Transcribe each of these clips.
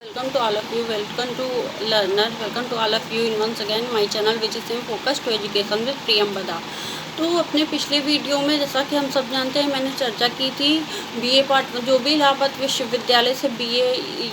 Welcome to all of you, welcome to learners, welcome to all of you in once again my channel which is same focus to education with प्रियम बदा। तो अपने पिछले video में जैसा कि हम सब जानते हैं मैंने चर्चा की थी बीए पार्ट जो भी इलाहाबाद विश्वविद्यालय से बीए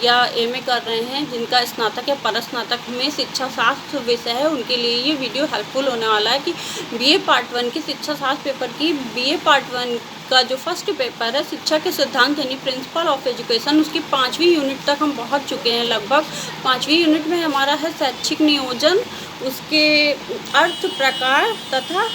या एमए कर रहे हैं जिनका स्नातक या परस्नातक में शिक्षा शास्त्र विषय है उनके लिए ये वीडियो हेल्पफुल होने वाला है कि बीए पार्ट 1 की शिक्षा शास्त्र पेपर की बीए पार्ट 1 का जो फर्स्ट पेपर है शिक्षा के सिद्धांत यानी प्रिंसिपल ऑफ एजुकेशन उसकी 5वीं यूनिट तक हम पहुंच चुके हैं। लगभग 5वीं यूनिट में हमारा है शैक्षिक नियोजन, उसके अर्थ प्रकार तथा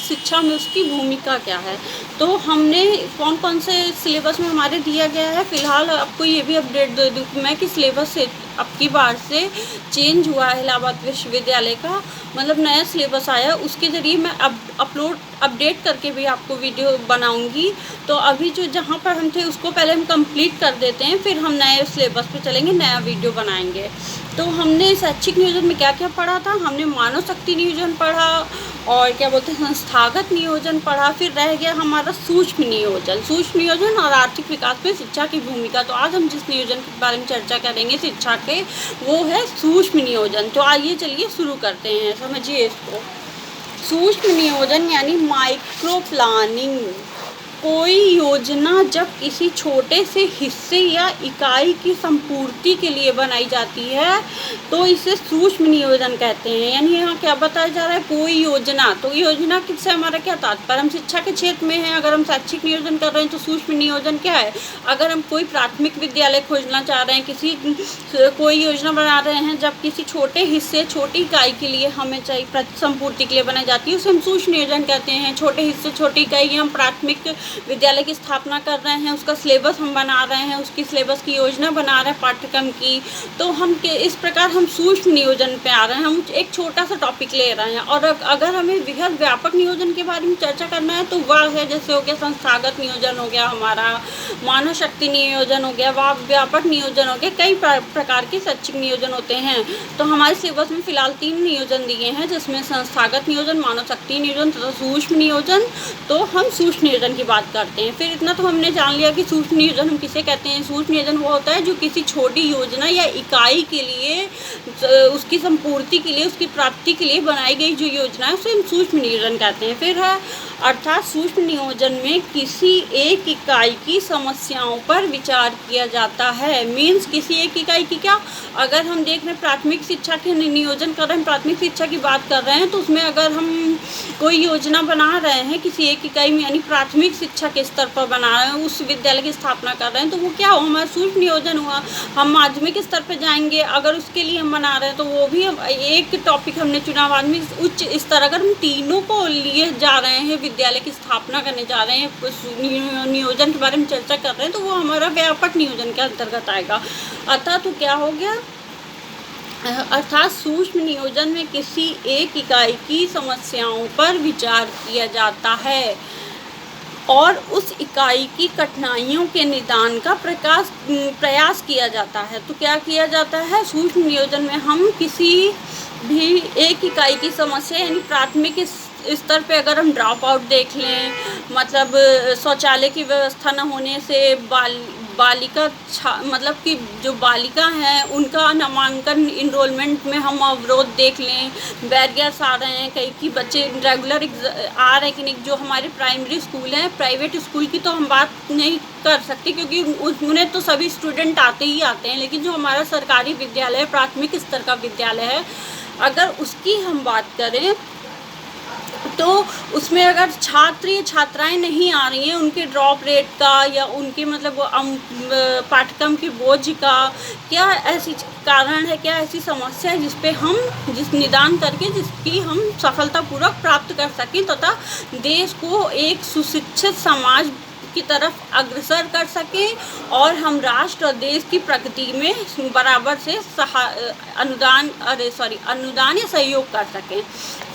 शिक्षा में उसकी भूमिका क्या है। तो हमने कौन कौन से सिलेबस में हमारे दिया गया है। फ़िलहाल आपको ये भी अपडेट दे दूँ मैं कि सिलेबस से अब की बार से चेंज हुआ है इलाहाबाद विश्वविद्यालय का, मतलब नया सिलेबस आया, उसके ज़रिए मैं अपडेट करके भी आपको वीडियो बनाऊंगी। तो अभी जो जहाँ पर हम थे उसको पहले हम कंप्लीट कर देते हैं, फिर हम नए सिलेबस पे चलेंगे, नया वीडियो बनाएंगे। तो हमने शैक्षिक नियोजन में क्या क्या पढ़ा था। हमने मानव शक्ति नियोजन पढ़ा और क्या बोलते हैं संस्थागत नियोजन पढ़ा, फिर रह गया हमारा सूक्ष्म नियोजन और आर्थिक विकास में शिक्षा की भूमिका। तो आज हम जिस नियोजन के बारे में चर्चा करेंगे शिक्षा के वो है सूक्ष्म नियोजन। तो आइए चलिए शुरू करते हैं, समझिए इसको। सूक्ष्म नियोजन यानी माइक्रो प्लानिंग, कोई योजना जब किसी छोटे से हिस्से या इकाई की संपूर्ति के लिए बनाई जाती है तो इसे सूक्ष्म नियोजन कहते हैं। यानी यहाँ क्या बताया जा रहा है, कोई योजना, तो योजना किससे हमारा क्या तात्पर्य, हम शिक्षा के क्षेत्र में हैं, अगर हम शैक्षिक नियोजन कर रहे हैं तो सूक्ष्म नियोजन क्या है। अगर हम कोई प्राथमिक विद्यालय खोजना चाह रहे हैं, कोई योजना बना रहे हैं जब किसी छोटे हिस्से छोटी इकाई के लिए हमें चाहिए संपूर्ति के लिए बनाई जाती है उसे हम सूक्ष्म नियोजन कहते हैं। छोटे हिस्से छोटी इकाई हम प्राथमिक विद्यालय की स्थापना कर रहे हैं, उसका सिलेबस हम बना रहे हैं, उसकी सिलेबस की योजना बना रहे हैं पाठ्यक्रम की, तो हम इस प्रकार हम सूक्ष्म नियोजन पे आ रहे हैं। हम एक छोटा सा टॉपिक ले रहे हैं और अगर हमें वृहद व्यापक नियोजन के बारे में चर्चा करना है तो वह है जैसे हो गया संस्थागत नियोजन हो गया, हमारा मानव शक्ति नियोजन हो गया, व्यापक नियोजन हो गया, कई प्रकार के शैक्षिक नियोजन होते हैं। तो हमारे सिलेबस में फिलहाल 3 नियोजन दिए हैं जिसमें संस्थागत नियोजन, मानव शक्ति नियोजन तथा सूक्ष्म नियोजन। तो हम सूक्ष्म नियोजन की बात करते हैं। फिर इतना तो हमने जान लिया कि सूक्ष्म नियोजन हम किसे कहते हैं। सूक्ष्म नियोजन वो होता है जो किसी छोटी योजना या इकाई के लिए उसकी संपूर्ति के लिए उसकी प्राप्ति के लिए बनाई गई जो योजना है उसे हम सूक्ष्म नियोजन कहते हैं। फिर है अर्थात सूक्ष्म नियोजन में किसी एक इकाई की समस्याओं पर विचार किया जाता है। मीन्स किसी एक इकाई की क्या, अगर हम देख रहे हैं प्राथमिक शिक्षा के नियोजन कर रहे हैं, प्राथमिक शिक्षा की बात कर रहे हैं तो उसमें अगर हम कोई योजना बना रहे हैं किसी एक इकाई में यानी प्राथमिक शिक्षा के स्तर पर बना रहे हैं, उस विद्यालय की स्थापना कर रहे हैं तो वो क्या हो, हमारा सूक्ष्म नियोजन हुआ। हम माध्यमिक स्तर पर जाएंगे अगर उसके लिए हम बना रहे हैं तो वो भी एक टॉपिक हमने चुना। माध्यमिक उच्च स्तर अगर हम तीनों को लिए जा रहे हैं, विद्यालय की स्थापना करने जा रहे हैं, नियोजन के बारे में चर्चा कर रहे हैं तो वो हमारा व्यापक नियोजन के अंतर्गत आएगा। अतः तो क्या हो गया, अर्थात सूक्ष्म नियोजन में किसी एक इकाई की समस्याओं पर विचार किया जाता है और उस इकाई की कठिनाइयों के निदान का प्रयास किया जाता है। तो क्या किया जाता है सूक्ष्म नियोजन में, हम किसी भी एक इकाई की समस्या यानी प्राथमिक स्तर पे अगर हम ड्रॉप आउट देख लें, मतलब शौचालय की व्यवस्था न होने से बालिका मतलब कि जो बालिका हैं उनका नामांकन इनरोलमेंट में हम अवरोध देख लें, बैरियर्स आ रहे हैं, कई की बच्चे रेगुलर आ रहे हैं कि नहीं। जो हमारे प्राइमरी स्कूल हैं, प्राइवेट स्कूल की तो हम बात नहीं कर सकते क्योंकि उन्हें तो सभी स्टूडेंट आते ही आते हैं, लेकिन जो हमारा सरकारी विद्यालय है, प्राथमिक स्तर का विद्यालय है, अगर उसकी हम बात करें तो उसमें अगर छात्र या छात्राएं नहीं आ रही हैं, उनके ड्रॉप रेट का या उनके मतलब पाठ्यक्रम के बोझ का क्या ऐसी कारण है, क्या ऐसी समस्या है जिस निदान करके जिसकी हम सफलतापूर्वक प्राप्त कर सकें तथा देश को एक सुशिक्षित समाज की तरफ अग्रसर कर सकें और हम राष्ट्र और देश की प्रगति में बराबर से अनुदान या सहयोग कर सकें।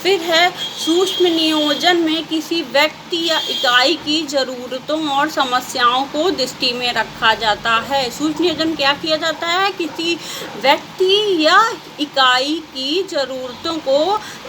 फिर है सूक्ष्म नियोजन में किसी व्यक्ति या इकाई की ज़रूरतों और समस्याओं को दृष्टि में रखा जाता है। सूक्ष्म नियोजन क्या किया जाता है, किसी व्यक्ति या इकाई की ज़रूरतों को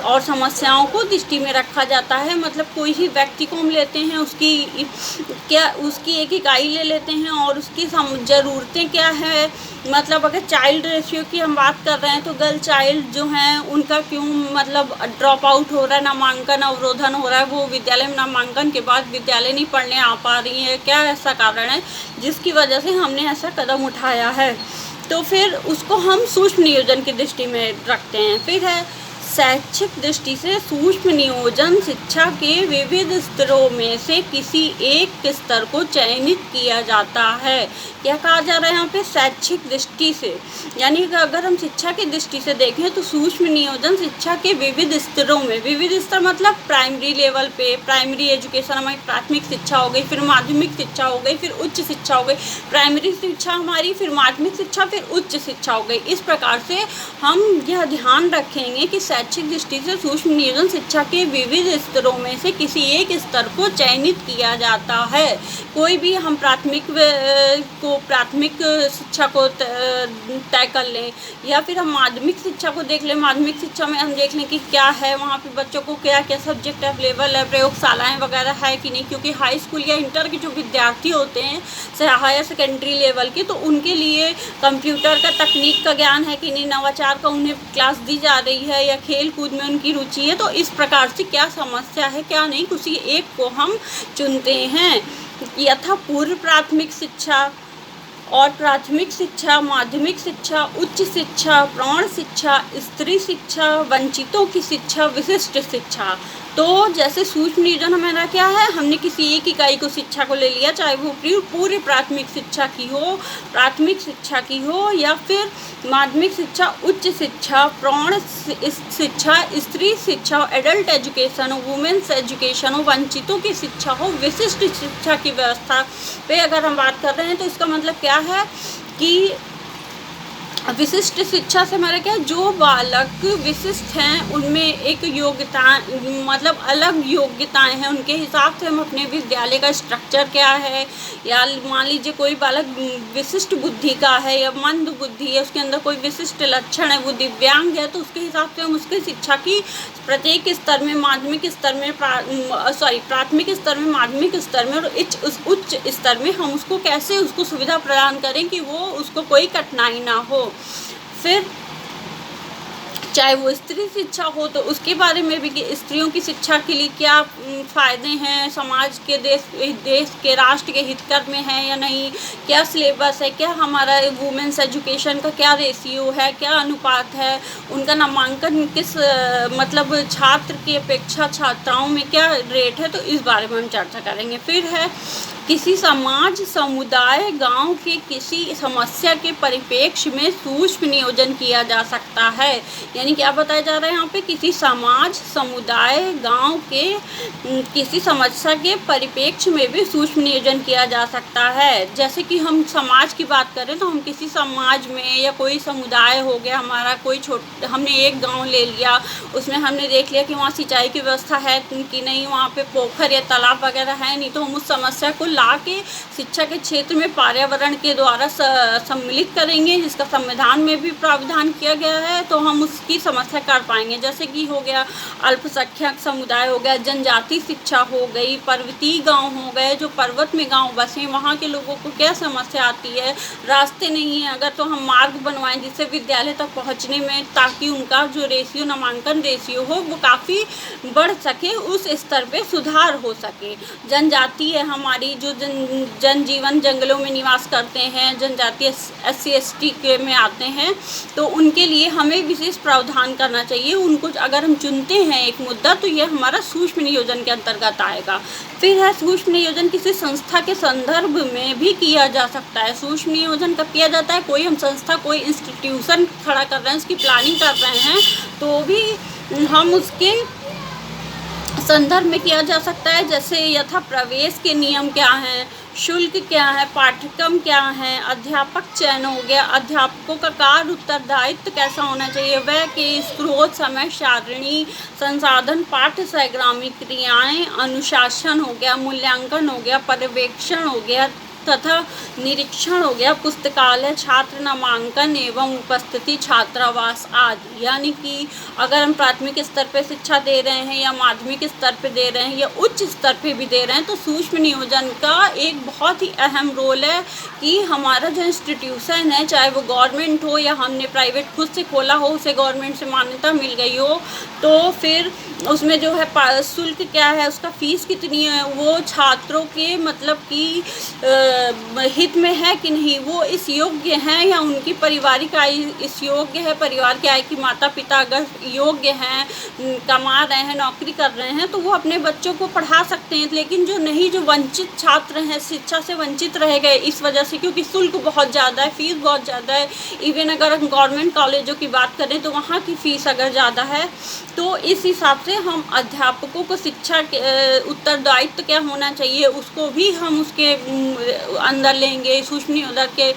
और समस्याओं को दृष्टि में रखा जाता है। मतलब कोई ही व्यक्ति को हम लेते हैं, उसकी एक इकाई ले लेते हैं और उसकी ज़रूरतें क्या है मतलब अगर चाइल्ड रेशियो की हम बात कर रहे हैं तो गर्ल चाइल्ड जो हैं उनका क्यों मतलब ड्रॉप आउट हो रहा है, नामांकन अवरोधन हो रहा है, वो विद्यालय में नामांकन के बाद विद्यालय नहीं पढ़ने आ पा रही हैं, क्या ऐसा कारण है जिसकी वजह से हमने ऐसा कदम उठाया है। तो फिर उसको हम सूक्ष्म नियोजन की दृष्टि में रखते हैं। फिर है शैक्षिक दृष्टि से सूक्ष्म नियोजन शिक्षा के विविध स्तरों में से किसी एक स्तर को चयनित किया जाता है। क्या कहा जा रहा है यहाँ पे? शैक्षिक दृष्टि से, यानी कि अगर हम शिक्षा की दृष्टि से देखें तो सूक्ष्म नियोजन शिक्षा के विविध स्तरों में, विविध स्तर मतलब प्राइमरी लेवल पे, प्राइमरी एजुकेशन हमारी प्राथमिक शिक्षा हो गई, फिर माध्यमिक शिक्षा हो गई, फिर उच्च शिक्षा हो गई, प्राइमरी शिक्षा हमारी, फिर माध्यमिक शिक्षा, फिर उच्च शिक्षा हो गई। इस प्रकार से हम यह ध्यान रखेंगे कि शैक्षिक दृष्टि से सूक्ष्म नियोजन शिक्षा के विविध स्तरों में से किसी एक स्तर को चयनित किया जाता है। कोई भी हम प्राथमिक शिक्षा को तय कर लें, या फिर हम माध्यमिक शिक्षा को देख लें। माध्यमिक शिक्षा में हम देख लें कि क्या है वहाँ पे बच्चों को क्या क्या सब्जेक्ट अवेलेबल है, प्रयोगशालाएँ वगैरह है कि नहीं, क्योंकि हाई स्कूल या इंटर के जो विद्यार्थी होते हैं हायर सेकेंडरी लेवल के, तो उनके लिए कंप्यूटर का, तकनीक का ज्ञान है कि नहीं, नवाचार का उन्हें क्लास दी जा रही है, या खेल कूद में उनकी रुचि है। तो इस प्रकार से क्या समस्या है क्या नहीं, किसी एक को हम चुनते हैं। यथा पूर्व प्राथमिक शिक्षा और प्राथमिक शिक्षा, माध्यमिक शिक्षा, उच्च शिक्षा, प्रौढ़ शिक्षा, स्त्री शिक्षा, वंचितों की शिक्षा, विशिष्ट शिक्षा। तो जैसे सूक्ष्म नियोजन हमारा क्या है, हमने किसी एक इकाई को शिक्षा को ले लिया, चाहे वो पूरी प्राथमिक शिक्षा की हो, प्राथमिक शिक्षा की हो, या फिर माध्यमिक शिक्षा, उच्च शिक्षा, प्रौढ़ शिक्षा, स्त्री शिक्षा, एडल्ट एजुकेशन हो, वुमेन्स एजुकेशन हो, वंचितों की शिक्षा हो, विशिष्ट शिक्षा की व्यवस्था पे अगर हम बात कर रहे हैं तो इसका मतलब क्या है कि विशिष्ट शिक्षा से हमारा क्या, जो बालक विशिष्ट हैं उनमें एक योग्यता, मतलब अलग योग्यताएं हैं, उनके हिसाब से हम अपने विद्यालय का स्ट्रक्चर क्या है, या मान लीजिए कोई बालक विशिष्ट बुद्धि का है या मंद बुद्धि है, उसके अंदर कोई विशिष्ट लक्षण है, वो दिव्यांग है, तो उसके हिसाब से हम उसकी शिक्षा की प्रत्येक स्तर में, माध्यमिक स्तर में, प्राथमिक स्तर में, माध्यमिक स्तर में और उच्च स्तर में हम उसको कैसे उसको सुविधा प्रदान करें कि वो उसको कोई कठिनाई ना हो। फिर चाहे वो स्त्री शिक्षा हो तो उसके बारे में भी कि स्त्रियों की शिक्षा के लिए क्या फ़ायदे हैं, समाज के, देश के, राष्ट्र के हितकर में है या नहीं, क्या सिलेबस है, क्या हमारा वुमेन्स एजुकेशन का क्या रेशियो है, क्या अनुपात है, उनका नामांकन किस मतलब छात्र की अपेक्षा छात्राओं में क्या रेट है, तो इस बारे में हम चर्चा करेंगे। फिर है किसी समाज, समुदाय, गांव के किसी समस्या के परिप्रेक्ष्य में सूक्ष्म नियोजन किया जा सकता है। यानी क्या बताया जा रहा है यहाँ पे, किसी समाज, समुदाय, गांव के किसी समस्या के परिप्रेक्ष्य में भी सूक्ष्म नियोजन किया जा सकता है। जैसे कि हम समाज की बात करें तो हम किसी समाज में या कोई समुदाय हो गया हमारा, कोई हमने एक गाँव ले लिया, उसमें हमने देख लिया कि वहाँ सिंचाई की व्यवस्था है कि नहीं, वहाँ पे पोखर या तालाब वगैरह है नहीं, तो हम उस समस्या को ला के शिक्षा के क्षेत्र में पर्यावरण के द्वारा सम्मिलित करेंगे, जिसका संविधान में भी प्रावधान किया गया है, तो हम उसकी समस्या कर पाएंगे। जैसे कि हो गया अल्पसंख्यक समुदाय हो गया, जनजाति शिक्षा हो गई, पर्वतीय गांव हो गए, जो पर्वत में गांव बसे, वहाँ के लोगों को क्या समस्या आती है, रास्ते नहीं है, अगर तो हम मार्ग बनवाएं जिससे विद्यालय तक पहुँचने में, ताकि उनका जो रेशियो, नामांकन रेशियो हो वो काफ़ी बढ़ सके, उस स्तर पे सुधार हो सके। जनजाति है हमारी, जो जनजीवन जंगलों में निवास करते हैं, जनजातीय SC ST के में आते हैं, तो उनके लिए हमें विशेष प्रावधान करना चाहिए। उनको अगर हम चुनते हैं एक मुद्दा, तो ये हमारा सूक्ष्म नियोजन के अंतर्गत आएगा। फिर है सूक्ष्म नियोजन किसी संस्था के संदर्भ में भी किया जा सकता है। सूक्ष्म नियोजन कब किया जाता है, कोई हम संस्था, कोई इंस्टीट्यूशन खड़ा कर रहे हैं, उसकी प्लानिंग कर रहे हैं, तो भी हम उसके संदर्भ में किया जा सकता है। जैसे यथा प्रवेश के नियम क्या हैं, शुल्क क्या है, पाठ्यक्रम क्या है, अध्यापक चयन हो गया, अध्यापकों का कार्य उत्तरदायित्व कैसा होना चाहिए, वह के स्रोत, समय सारणी, संसाधन, पाठ्य सहगामी क्रियाएं, अनुशासन हो गया, मूल्यांकन हो गया, पर्यवेक्षण हो गया, तथा निरीक्षण हो गया, पुस्तकालय, छात्र नामांकन एवं उपस्थिति, छात्रावास आदि। यानी कि अगर हम प्राथमिक स्तर पे शिक्षा दे रहे हैं या माध्यमिक स्तर पे दे रहे हैं या उच्च स्तर पे भी दे रहे हैं, तो सूक्ष्म नियोजन का एक बहुत ही अहम रोल है कि हमारा जो इंस्टीट्यूशन है, चाहे वो गवर्नमेंट हो या हमने प्राइवेट खुद से खोला हो, उसे गवर्नमेंट से मान्यता मिल गई हो, तो फिर उसमें जो है शुल्क क्या है, उसका फीस कितनी है, वो छात्रों के मतलब कि हित में है कि नहीं, वो इस योग्य हैं या उनकी पारिवारिक आय इस योग्य है, परिवार की आय की माता पिता अगर योग्य हैं, कमा रहे हैं, नौकरी कर रहे हैं, तो वो अपने बच्चों को पढ़ा सकते हैं। लेकिन जो नहीं, जो वंचित छात्र हैं, शिक्षा से वंचित रह गए इस वजह से, क्योंकि शुल्क बहुत ज़्यादा है, फीस बहुत ज़्यादा है। इवन अगर हम गवर्नमेंट कॉलेजों की बात करें तो वहाँ की फ़ीस अगर ज़्यादा है, तो इस हिसाब से हम अध्यापकों को शिक्षा के उत्तरदायित्व क्या होना चाहिए उसको भी हम उसके अंदर लेंगे, सूक्ष्म नियोजन के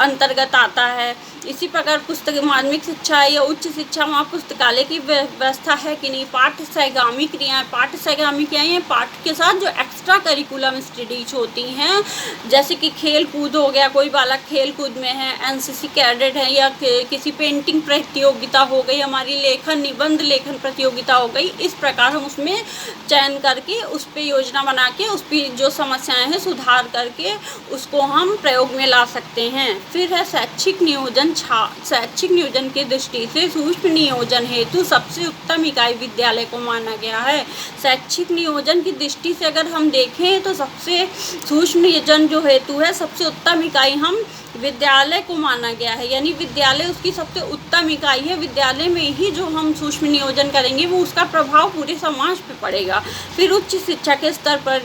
अंतर्गत आता है। इसी प्रकार पुस्तक माध्यमिक शिक्षा है या उच्च शिक्षा, वहाँ पुस्तकालय की व्यवस्था है कि नहीं, पाठ्य सहगामी क्रियाएँ, पाठ्य सहगामी क्रियाएँ हैं पाठ के साथ जो एक्स्ट्रा करिकुलम स्टडीज होती हैं, जैसे कि खेल कूद हो गया, कोई बालक खेल कूद में है, एनसीसी कैडेट है, या किसी पेंटिंग प्रतियोगिता हो गई, हमारी लेखन निबंध लेखन प्रतियोगिता हो गई। इस प्रकार हम उसमें चयन करके उस पर योजना बना के उस पर जो समस्याएँ हैं सुधार करके उसको हम प्रयोग में ला सकते हैं। फिर है शैक्षिक नियोजन। शैक्षिक नियोजन की दृष्टि से सूक्ष्म नियोजन हेतु सबसे उत्तम इकाई विद्यालय को माना गया है। शैक्षिक नियोजन की दृष्टि से अगर हम देखें तो सबसे सूक्ष्म नियोजन जो हेतु है, सबसे उत्तम इकाई हम विद्यालय को माना गया है। यानी विद्यालय उसकी सबसे उत्तम इकाई है। विद्यालय में ही जो हम सूक्ष्म नियोजन करेंगे वो उसका प्रभाव पूरे समाज पे पड़ेगा। फिर उच्च शिक्षा के स्तर पर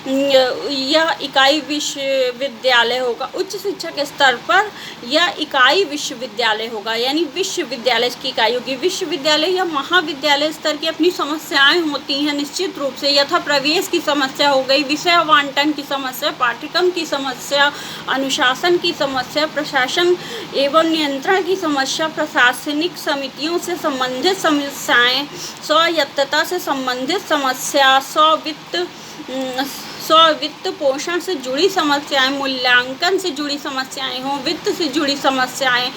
यह इकाई विश्वविद्यालय होगा। उच्च शिक्षा के स्तर पर यह इकाई विश्वविद्यालय होगा, यानी विश्वविद्यालय की इकाई होगी। विश्वविद्यालय या महाविद्यालय स्तर की अपनी समस्याएं होती हैं निश्चित रूप से, यथा प्रवेश की समस्या हो गई, विषय आवंटन की समस्या, पाठ्यक्रम की समस्या, अनुशासन की समस्या, प्रशासन एवं नियंत्रण की समस्या, प्रशासनिक समितियों से संबंधित समस्याएं, स्वायत्तता से संबंधित समस्या, वित्त पोषण से जुड़ी समस्याएं, मूल्यांकन से जुड़ी समस्याएं हों, वित्त से जुड़ी समस्याएं,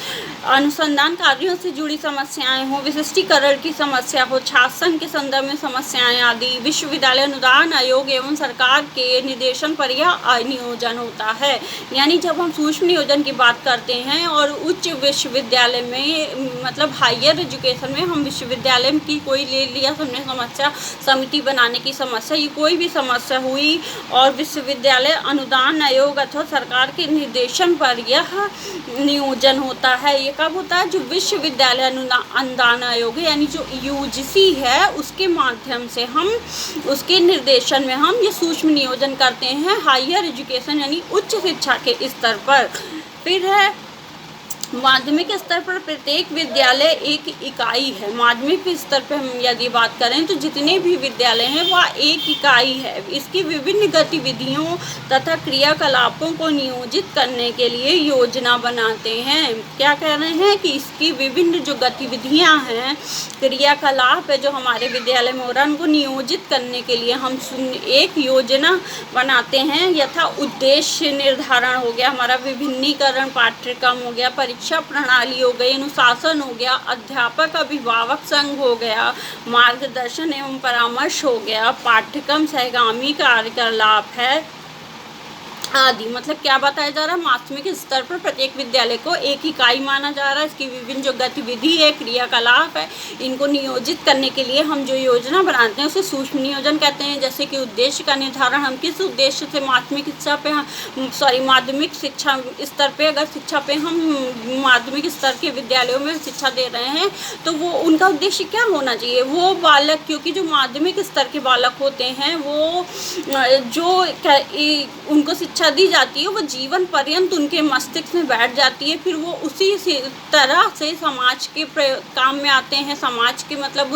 अनुसंधान कार्यों से जुड़ी समस्याएं हों, विशिष्टीकरण की समस्या हो, शासन के संदर्भ में समस्याएं आदि। विश्वविद्यालय अनुदान आयोग एवं सरकार के निर्देशन पर यह नियोजन होता है। यानी जब हम सूक्ष्म नियोजन की बात करते हैं और उच्च विश्वविद्यालय में मतलब हायर एजुकेशन में हम विश्वविद्यालय की कोई ले लिया हमने समस्या, समिति बनाने की समस्या, ये कोई भी समस्या हुई और विश्वविद्यालय अनुदान आयोग अथवा सरकार के निर्देशन पर यह नियोजन होता है। ये कब होता है? जो विश्वविद्यालय अनुदान आयोग है, यानी जो यूजीसी है, उसके माध्यम से हम उसके निर्देशन में हम ये सूक्ष्म नियोजन करते हैं हायर एजुकेशन यानी उच्च शिक्षा के स्तर पर। फिर है माध्यमिक स्तर पर प्रत्येक विद्यालय एक इकाई है। माध्यमिक स्तर पर हम यदि बात करें तो जितने भी विद्यालय हैं वह एक इकाई है। इसकी विभिन्न गतिविधियों तथा क्रियाकलापों को नियोजित करने के लिए योजना बनाते हैं। क्या कह रहे हैं कि इसकी विभिन्न जो गतिविधियां हैं, क्रियाकलाप है जो हमारे विद्यालय में हो रहा है, उनको नियोजित करने के लिए हम एक योजना बनाते हैं। यथा उद्देश्य निर्धारण हो गया, हमारा विभिन्नीकरण पाठ्यक्रम हो गया, शिक्षा प्रणाली हो गई, अनुशासन हो गया, अध्यापक अभिभावक संघ हो गया, मार्गदर्शन एवं परामर्श हो गया, पाठ्यक्रम सहगामी कार्यकलाप है आदि। मतलब क्या बताया जा रहा है? माध्यमिक स्तर पर प्रत्येक विद्यालय को एक इकाई माना जा रहा है। इसकी विभिन्न जो गतिविधि है, क्रियाकलाप है, इनको नियोजित करने के लिए हम जो योजना बनाते हैं उसे सूक्ष्म नियोजन कहते हैं। जैसे कि उद्देश्य का निर्धारण, हम किस उद्देश्य से माध्यमिक शिक्षा स्तर पे अगर शिक्षा पे हम माध्यमिक स्तर के विद्यालयों में शिक्षा दे रहे हैं तो वो उनका उद्देश्य क्या होना चाहिए? वो बालक, क्योंकि जो माध्यमिक स्तर के बालक होते हैं वो जो उनको शिक्षा दी जाती है वो जीवन पर्यंत उनके मस्तिष्क में बैठ जाती है। फिर वो उसी तरह से समाज के काम में आते हैं, समाज के मतलब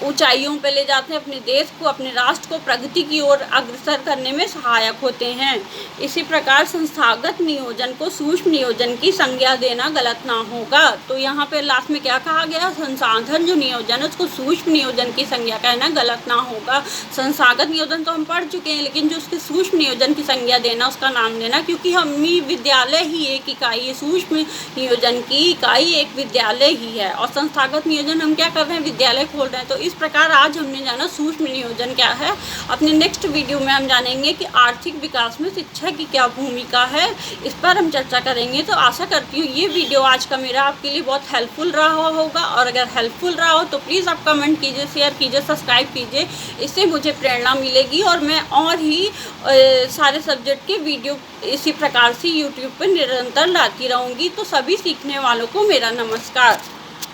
ऊंचाइयों पे ले जाते हैं, अपने देश को, अपने राष्ट्र को प्रगति की ओर अग्रसर करने में सहायक होते हैं। इसी प्रकार संस्थागत नियोजन को सूक्ष्म नियोजन की संज्ञा देना गलत ना होगा। तो यहाँ पे लास्ट में क्या कहा गया? संसाधन जो नियोजन है उसको सूक्ष्म नियोजन की संज्ञा कहना गलत ना होगा। संस्थागत नियोजन तो हम पढ़ चुके हैं, लेकिन जो उसके सूक्ष्म नियोजन की संज्ञा देना देना, उसका नाम देना, क्योंकि हम ही विद्यालय ही एक इकाई है, सूक्ष्म नियोजन की इकाई एक विद्यालय ही है, और संस्थागत नियोजन हम क्या कर रहे हैं, विद्यालय खोल रहे हैं। तो इस प्रकार आज हमने जाना सूक्ष्म नियोजन क्या है। अपने नेक्स्ट वीडियो में हम जानेंगे कि आर्थिक विकास में शिक्षा की क्या भूमिका है, इस पर हम चर्चा करेंगे। तो आशा करती हूँ ये वीडियो आज का मेरा आपके लिए बहुत हेल्पफुल रहा होगा, और अगर हेल्पफुल रहा हो तो प्लीज़ आप कमेंट कीजिए, शेयर कीजिए, सब्सक्राइब कीजिए, इससे मुझे प्रेरणा मिलेगी और मैं और ही सारे सब्जेक्ट के वीडियो इसी प्रकार से यूट्यूब पर निरंतर लाती रहूँगी। तो सभी सीखने वालों को मेरा नमस्कार।